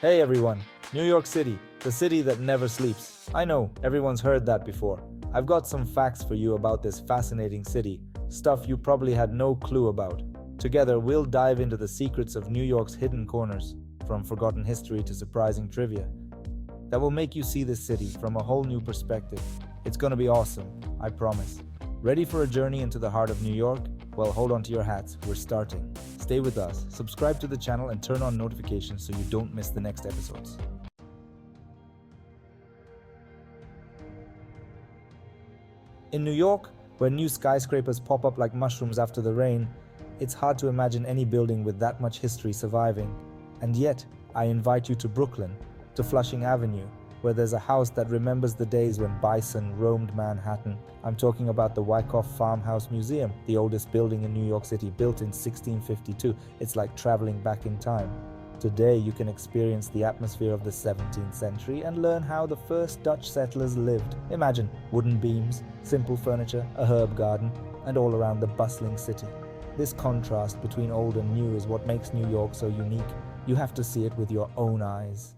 Hey everyone, New York City, the city that never sleeps. I know, everyone's heard that before. I've got some facts for you about this fascinating city, stuff you probably had no clue about. Together, we'll dive into the secrets of New York's hidden corners, from forgotten history to surprising trivia, that will make you see this city from a whole new perspective. It's gonna be awesome, I promise. Ready for a journey into the heart of New York? Well, hold on to your hats, we're starting. Stay with us, subscribe to the channel, and turn on notifications so you don't miss the next episodes. In New York, where new skyscrapers pop up like mushrooms after the rain, it's hard to imagine any building with that much history surviving. And yet, I invite you to Brooklyn, to Flushing Avenue, where there's a house that remembers the days when bison roamed Manhattan. I'm talking about the Wyckoff Farmhouse Museum, the oldest building in New York City, built in 1652. It's like traveling back in time. Today, you can experience the atmosphere of the 17th century and learn how the first Dutch settlers lived. Imagine wooden beams, simple furniture, a herb garden, and all around the bustling city. This contrast between old and new is what makes New York so unique. You have to see it with your own eyes.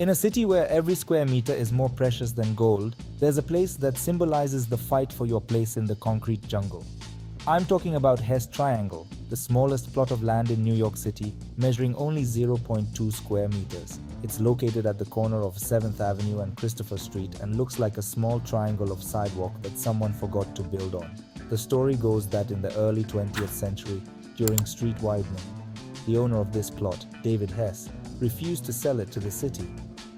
In a city where every square meter is more precious than gold, there's a place that symbolizes the fight for your place in the concrete jungle. I'm talking about Hess Triangle, the smallest plot of land in New York City, measuring only 0.2 square meters. It's located at the corner of 7th Avenue and Christopher Street and looks like a small triangle of sidewalk that someone forgot to build on. The story goes that in the early 20th century, during street widening, the owner of this plot, David Hess, refused to sell it to the city.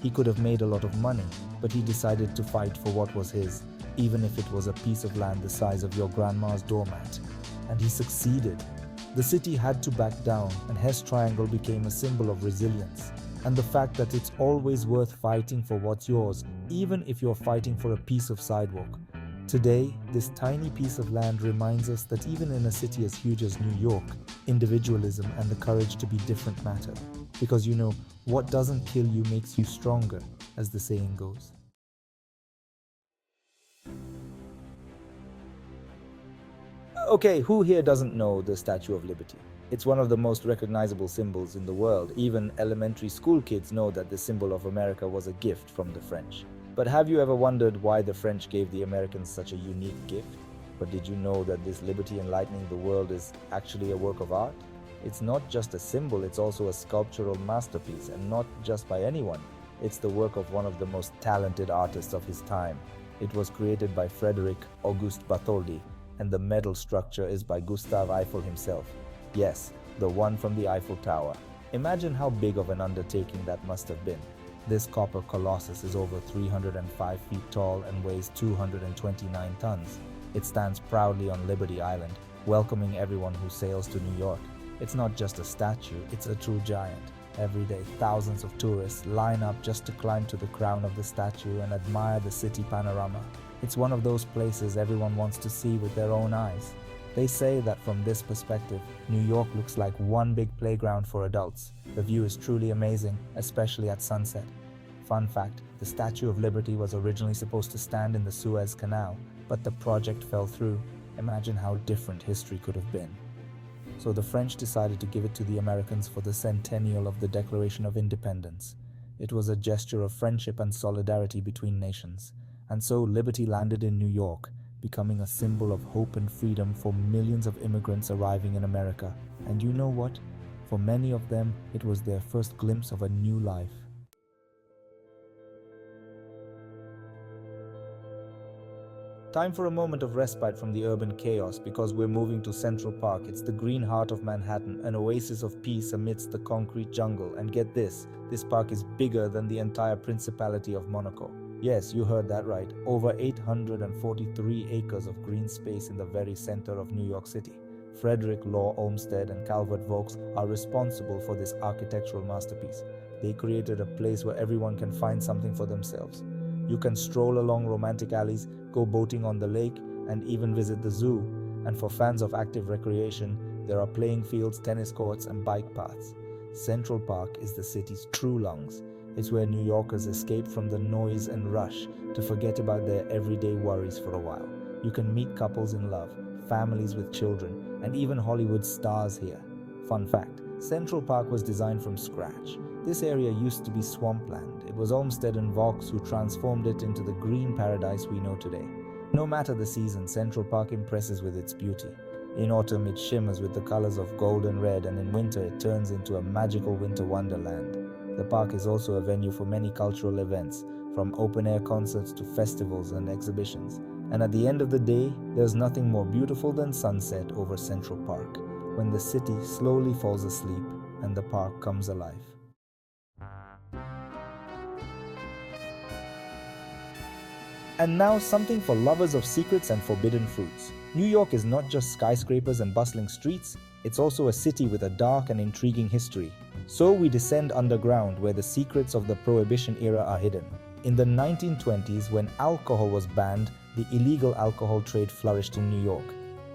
He could have made a lot of money, but he decided to fight for what was his, even if it was a piece of land the size of your grandma's doormat. And he succeeded. The city had to back down, and Hess Triangle became a symbol of resilience, and the fact that it's always worth fighting for what's yours, even if you're fighting for a piece of sidewalk. Today, this tiny piece of land reminds us that even in a city as huge as New York, individualism and the courage to be different matter. Because what doesn't kill you makes you stronger, as the saying goes. Okay, who here doesn't know the Statue of Liberty? It's one of the most recognizable symbols in the world. Even elementary school kids know that the symbol of America was a gift from the French. But have you ever wondered why the French gave the Americans such a unique gift? But did you know that this liberty enlightening the world is actually a work of art? It's not just a symbol, it's also a sculptural masterpiece, and not just by anyone. It's the work of one of the most talented artists of his time. It was created by Frederick Auguste Bartholdi, and the metal structure is by Gustave Eiffel himself. Yes, the one from the Eiffel Tower. Imagine how big of an undertaking that must have been. This copper colossus is over 305 feet tall and weighs 229 tons. It stands proudly on Liberty Island, welcoming everyone who sails to New York. It's not just a statue, it's a true giant. Every day, thousands of tourists line up just to climb to the crown of the statue and admire the city panorama. It's one of those places everyone wants to see with their own eyes. They say that from this perspective, New York looks like one big playground for adults. The view is truly amazing, especially at sunset. Fun fact, the Statue of Liberty was originally supposed to stand in the Suez Canal, but the project fell through. Imagine how different history could have been. So the French decided to give it to the Americans for the centennial of the Declaration of Independence. It was a gesture of friendship and solidarity between nations. And so liberty landed in New York, becoming a symbol of hope and freedom for millions of immigrants arriving in America. And you know what? For many of them, it was their first glimpse of a new life. Time for a moment of respite from the urban chaos because we're moving to Central Park. It's the green heart of Manhattan, an oasis of peace amidst the concrete jungle. And get this park is bigger than the entire Principality of Monaco. Yes, you heard that right. Over 843 acres of green space in the very center of New York City. Frederick Law Olmsted and Calvert Vaux are responsible for this architectural masterpiece. They created a place where everyone can find something for themselves. You can stroll along romantic alleys, go boating on the lake, and even visit the zoo. And for fans of active recreation, there are playing fields, tennis courts, and bike paths. Central Park is the city's true lungs. It's where New Yorkers escape from the noise and rush to forget about their everyday worries for a while. You can meet couples in love, families with children, and even Hollywood stars here. Fun fact, Central Park was designed from scratch. This area used to be swampland. It was Olmsted and Vaux who transformed it into the green paradise we know today. No matter the season, Central Park impresses with its beauty. In autumn, it shimmers with the colors of gold and red, and in winter, it turns into a magical winter wonderland. The park is also a venue for many cultural events, from open-air concerts to festivals and exhibitions. And at the end of the day, there's nothing more beautiful than sunset over Central Park, when the city slowly falls asleep and the park comes alive. And now something for lovers of secrets and forbidden fruits. New York is not just skyscrapers and bustling streets, it's also a city with a dark and intriguing history. So we descend underground where the secrets of the Prohibition era are hidden. In the 1920s, when alcohol was banned, the illegal alcohol trade flourished in New York.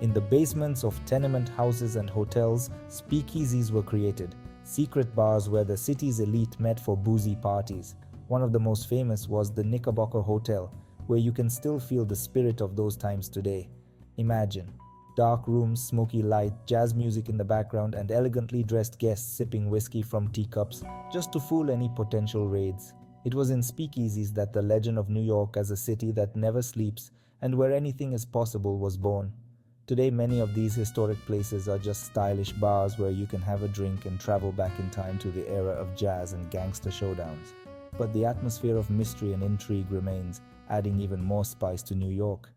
In the basements of tenement houses and hotels, speakeasies were created, secret bars where the city's elite met for boozy parties. One of the most famous was the Knickerbocker Hotel, where you can still feel the spirit of those times today. Imagine dark rooms, smoky light, jazz music in the background, and elegantly dressed guests sipping whiskey from teacups just to fool any potential raids. It was in speakeasies that the legend of New York as a city that never sleeps and where anything is possible was born. Today, many of these historic places are just stylish bars where you can have a drink and travel back in time to the era of jazz and gangster showdowns. But the atmosphere of mystery and intrigue remains, adding even more spice to New York.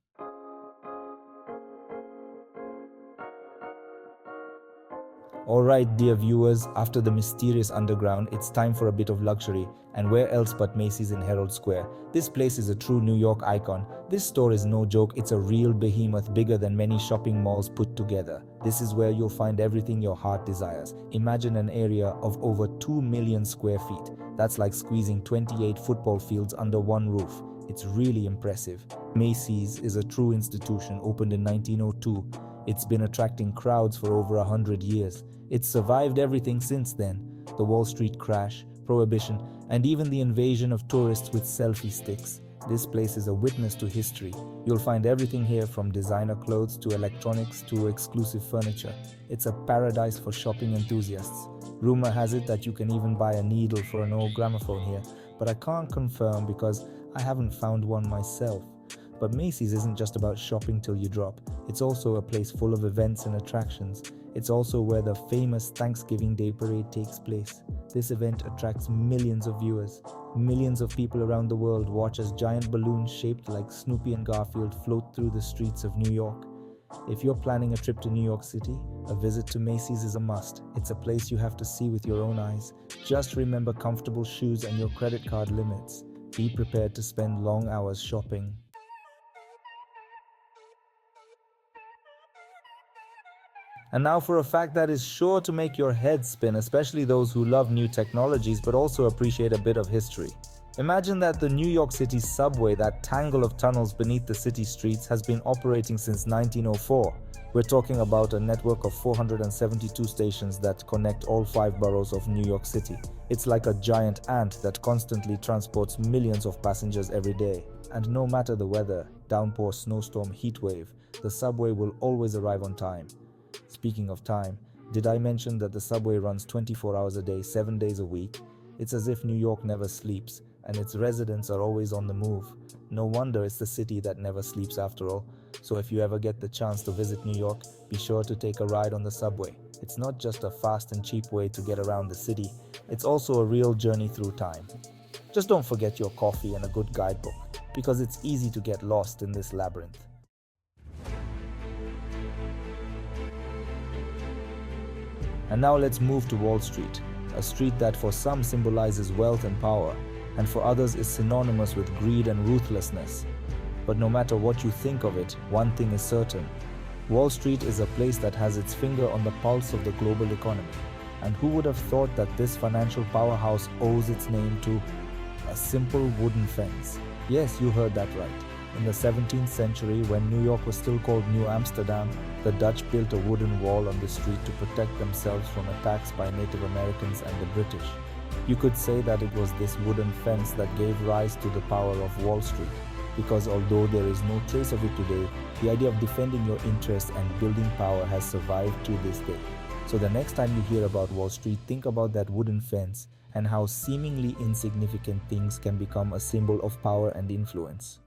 Alright, dear viewers, after the mysterious underground, it's time for a bit of luxury. And where else but Macy's in Herald Square? This place is a true New York icon. This store is no joke, it's a real behemoth bigger than many shopping malls put together. This is where you'll find everything your heart desires. Imagine an area of over 2 million square feet. That's like squeezing 28 football fields under one roof. It's really impressive. Macy's is a true institution, opened in 1902. It's been attracting crowds for over 100 years. It's survived everything since then. The Wall Street crash, Prohibition, and even the invasion of tourists with selfie sticks. This place is a witness to history. You'll find everything here from designer clothes to electronics to exclusive furniture. It's a paradise for shopping enthusiasts. Rumor has it that you can even buy a needle for an old gramophone here, but I can't confirm because I haven't found one myself. But Macy's isn't just about shopping till you drop. It's also a place full of events and attractions. It's also where the famous Thanksgiving Day Parade takes place. This event attracts millions of viewers. Millions of people around the world watch as giant balloons shaped like Snoopy and Garfield float through the streets of New York. If you're planning a trip to New York City, a visit to Macy's is a must. It's a place you have to see with your own eyes. Just remember comfortable shoes and your credit card limits. Be prepared to spend long hours shopping. And now for a fact that is sure to make your head spin, especially those who love new technologies but also appreciate a bit of history. Imagine that the New York City subway, that tangle of tunnels beneath the city streets, has been operating since 1904. We're talking about a network of 472 stations that connect all 5 boroughs of New York City. It's like a giant ant that constantly transports millions of passengers every day. And no matter the weather, downpour, snowstorm, heat wave, the subway will always arrive on time. Speaking of time, did I mention that the subway runs 24 hours a day, 7 days a week? It's as if New York never sleeps, and its residents are always on the move. No wonder it's the city that never sleeps after all. So if you ever get the chance to visit New York, be sure to take a ride on the subway. It's not just a fast and cheap way to get around the city, it's also a real journey through time. Just don't forget your coffee and a good guidebook, because it's easy to get lost in this labyrinth. And now let's move to Wall Street, a street that for some symbolizes wealth and power, and for others is synonymous with greed and ruthlessness. But no matter what you think of it, one thing is certain. Wall Street is a place that has its finger on the pulse of the global economy. And who would have thought that this financial powerhouse owes its name to a simple wooden fence? Yes, you heard that right. In the 17th century, when New York was still called New Amsterdam, the Dutch built a wooden wall on the street to protect themselves from attacks by Native Americans and the British. You could say that it was this wooden fence that gave rise to the power of Wall Street. because although there is no trace of it today, the idea of defending your interests and building power has survived to this day. So the next time you hear about Wall Street, think about that wooden fence and how seemingly insignificant things can become a symbol of power and influence.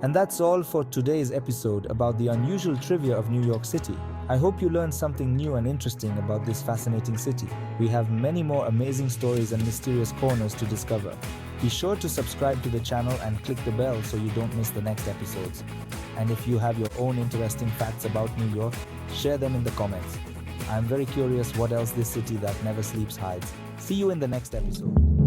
And that's all for today's episode about the unusual trivia of New York City. I hope you learned something new and interesting about this fascinating city. We have many more amazing stories and mysterious corners to discover. Be sure to subscribe to the channel and click the bell so you don't miss the next episodes. And if you have your own interesting facts about New York, share them in the comments. I'm very curious what else this city that never sleeps hides. See you in the next episode.